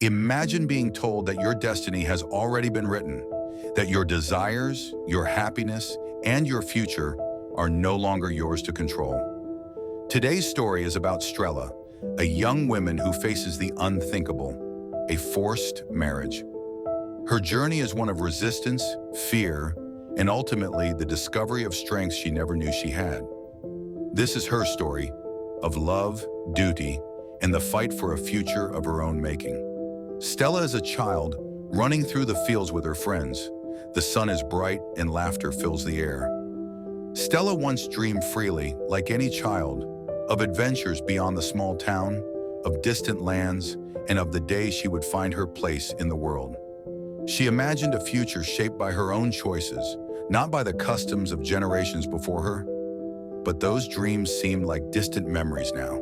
Imagine being told that your destiny has already been written, that your desires, your happiness, and your future are no longer yours to control. Today's story is about Stella, a young woman who faces the unthinkable, a forced marriage. Her journey is one of resistance, fear, and ultimately the discovery of strengths she never knew she had. This is her story of love, duty, and the fight for a future of her own making. Stella is a child running through the fields with her friends. The sun is bright and laughter fills the air. Stella once dreamed freely, like any child, of adventures beyond the small town, of distant lands, and of the day she would find her place in the world. She imagined a future shaped by her own choices, not by the customs of generations before her. But those dreams seemed like distant memories now.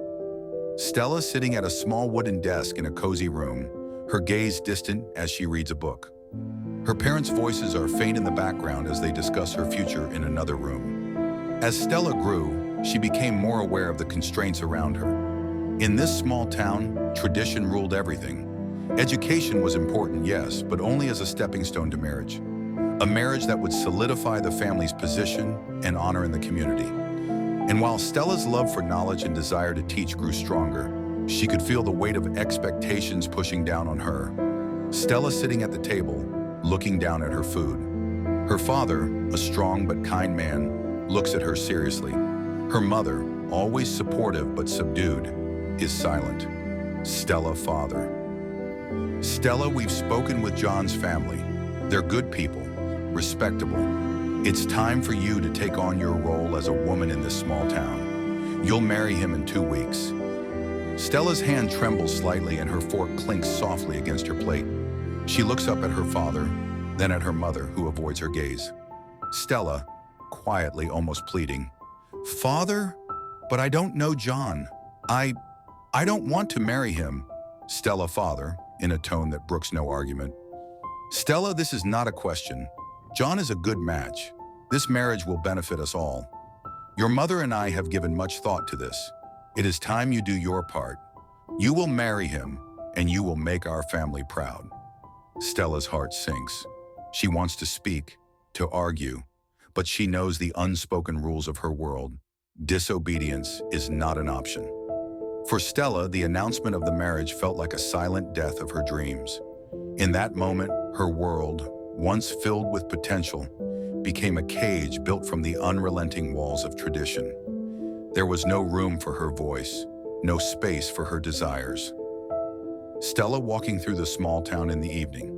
Stella sitting at a small wooden desk in a cozy room, her gaze distant as she reads a book. Her parents' voices are faint in the background as they discuss her future in another room. As Stella grew, she became more aware of the constraints around her. In this small town, tradition ruled everything. Education was important, yes, but only as a stepping stone to marriage. A marriage that would solidify the family's position and honor in the community. And while Stella's love for knowledge and desire to teach grew stronger, she could feel the weight of expectations pushing down on her. Stella sitting at the table, looking down at her food. Her father, a strong but kind man, looks at her seriously. Her mother, always supportive but subdued, is silent. Stella, father. Stella, we've spoken with John's family. They're good people, respectable. It's time for you to take on your role as a woman in this small town. You'll marry him in 2 weeks. Stella's hand trembles slightly and her fork clinks softly against her plate. She looks up at her father, then at her mother, who avoids her gaze. Stella, quietly, almost pleading, "Father, but I don't know John. I don't want to marry him." Stella, father, in a tone that brooks no argument. "Stella, this is not a question. John is a good match. This marriage will benefit us all. Your mother and I have given much thought to this. It is time you do your part. You will marry him, and you will make our family proud." Stella's heart sinks. She wants to speak, to argue, but she knows the unspoken rules of her world. Disobedience is not an option. For Stella, the announcement of the marriage felt like a silent death of her dreams. In that moment, her world, once filled with potential, became a cage built from the unrelenting walls of tradition. There was no room for her voice, no space for her desires. Stella walking through the small town in the evening.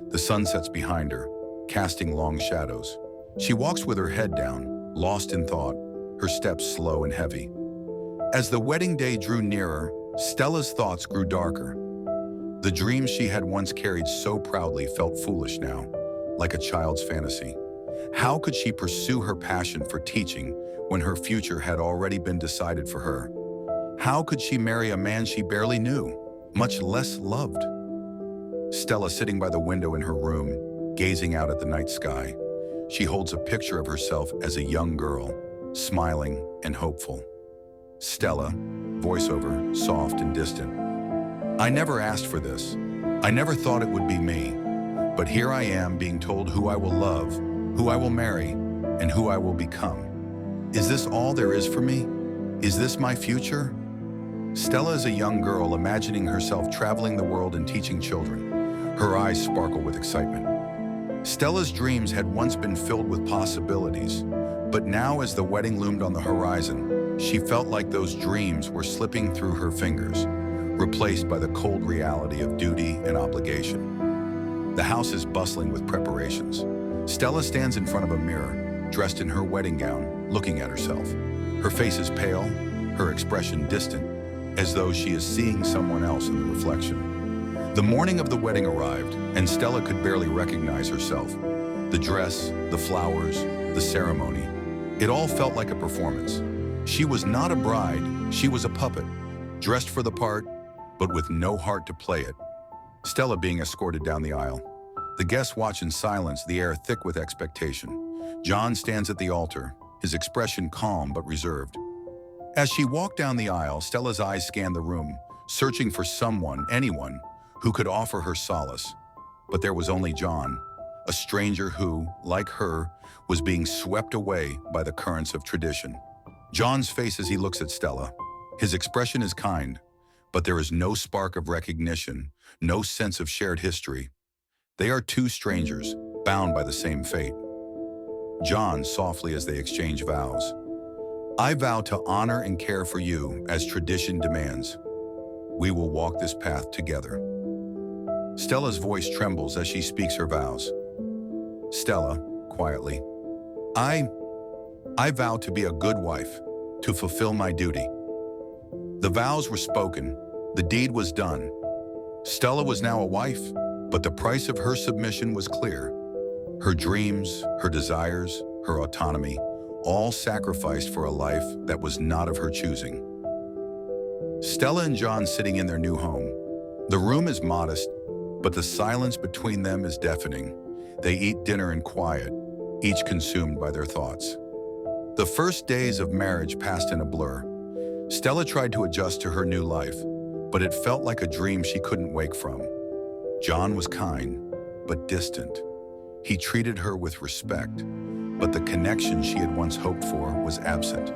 The sun sets behind her, casting long shadows. She walks with her head down, lost in thought, her steps slow and heavy. As the wedding day drew nearer, Stella's thoughts grew darker. The dreams she had once carried so proudly felt foolish now, like a child's fantasy. How could she pursue her passion for teaching when her future had already been decided for her? How could she marry a man she barely knew, much less loved? Stella sitting by the window in her room, gazing out at the night sky. She holds a picture of herself as a young girl, smiling and hopeful. Stella, voiceover, soft and distant. "I never asked for this. I never thought it would be me. But here I am being told who I will love, who I will marry, and who I will become. Is this all there is for me? Is this my future?" Stella is a young girl imagining herself traveling the world and teaching children. Her eyes sparkle with excitement. Stella's dreams had once been filled with possibilities, but now as the wedding loomed on the horizon, she felt like those dreams were slipping through her fingers, replaced by the cold reality of duty and obligation. The house is bustling with preparations. Stella stands in front of a mirror, dressed in her wedding gown, looking at herself. Her face is pale, her expression distant, as though she is seeing someone else in the reflection. The morning of the wedding arrived, and Stella could barely recognize herself. The dress, the flowers, the ceremony, it all felt like a performance. She was not a bride, she was a puppet, dressed for the part, but with no heart to play it. Stella being escorted down the aisle. The guests watch in silence, the air thick with expectation. John stands at the altar, his expression calm but reserved. As she walked down the aisle, Stella's eyes scanned the room, searching for someone, anyone, who could offer her solace. But there was only John, a stranger who, like her, was being swept away by the currents of tradition. John's face as he looks at Stella. His expression is kind, but there is no spark of recognition, no sense of shared history. They are two strangers, bound by the same fate. John, softly as they exchange vows. I vow to honor and care for you as tradition demands. We will walk this path together. Stella's voice trembles as she speaks her vows. Stella, quietly. I vow to be a good wife, to fulfill my duty. The vows were spoken, the deed was done. Stella was now a wife, but the price of her submission was clear. Her dreams, her desires, her autonomy, all sacrificed for a life that was not of her choosing. Stella and John sitting in their new home. The room is modest, but the silence between them is deafening. They eat dinner in quiet, each consumed by their thoughts. The first days of marriage passed in a blur. Stella tried to adjust to her new life, but it felt like a dream she couldn't wake from. John was kind, but distant. He treated her with respect, but the connection she had once hoped for was absent.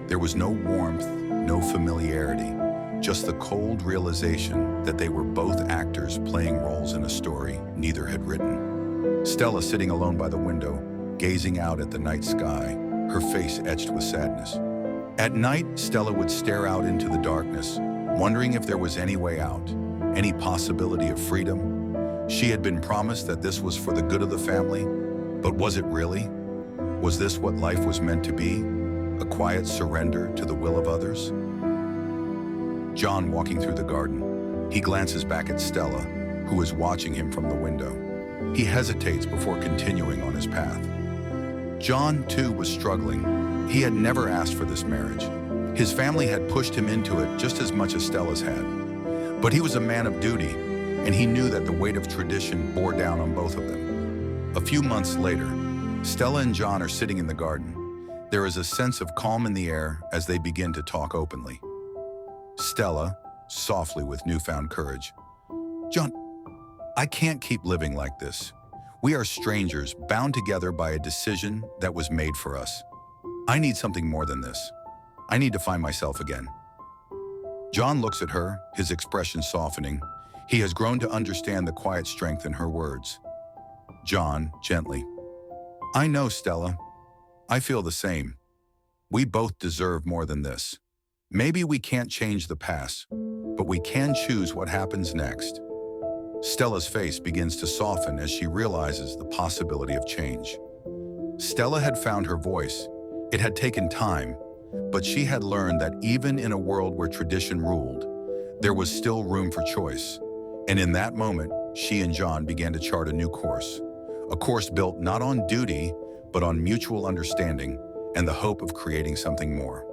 There was no warmth, no familiarity, just the cold realization that they were both actors playing roles in a story neither had written. Stella sitting alone by the window, gazing out at the night sky, her face etched with sadness. At night, Stella would stare out into the darkness, wondering if there was any way out, any possibility of freedom. She had been promised that this was for the good of the family, but was it really? Was this what life was meant to be? A quiet surrender to the will of others? John walking through the garden. He glances back at Stella, who is watching him from the window. He hesitates before continuing on his path. John, too, was struggling. He had never asked for this marriage. His family had pushed him into it just as much as Stella's had. But he was a man of duty, and he knew that the weight of tradition bore down on both of them. A few months later, Stella and John are sitting in the garden. There is a sense of calm in the air as they begin to talk openly. Stella, softly with newfound courage. John, I can't keep living like this. We are strangers, bound together by a decision that was made for us. I need something more than this. I need to find myself again. John looks at her, his expression softening. He has grown to understand the quiet strength in her words. John, gently. I know, Stella. I feel the same. We both deserve more than this. Maybe we can't change the past, but we can choose what happens next. Stella's face begins to soften as she realizes the possibility of change. Stella had found her voice. It had taken time, but she had learned that even in a world where tradition ruled, there was still room for choice. And in that moment, she and John began to chart a new course. A course built not on duty, but on mutual understanding and the hope of creating something more.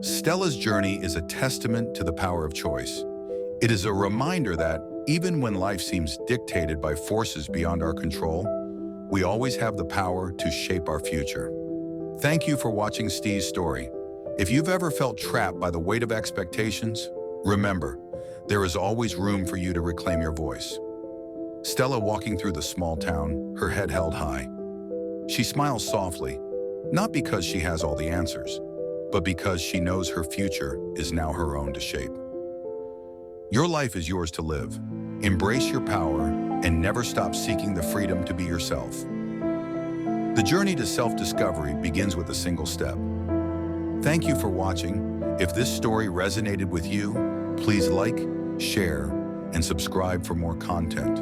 Stella's journey is a testament to the power of choice. It is a reminder that even when life seems dictated by forces beyond our control, we always have the power to shape our future. Thank you for watching Steve's story. If you've ever felt trapped by the weight of expectations, remember, there is always room for you to reclaim your voice. Stella walking through the small town, her head held high. She smiles softly, not because she has all the answers, but because she knows her future is now her own to shape. Your life is yours to live. Embrace your power and never stop seeking the freedom to be yourself. The journey to self-discovery begins with a single step. Thank you for watching. If this story resonated with you, please like, share, and subscribe for more content.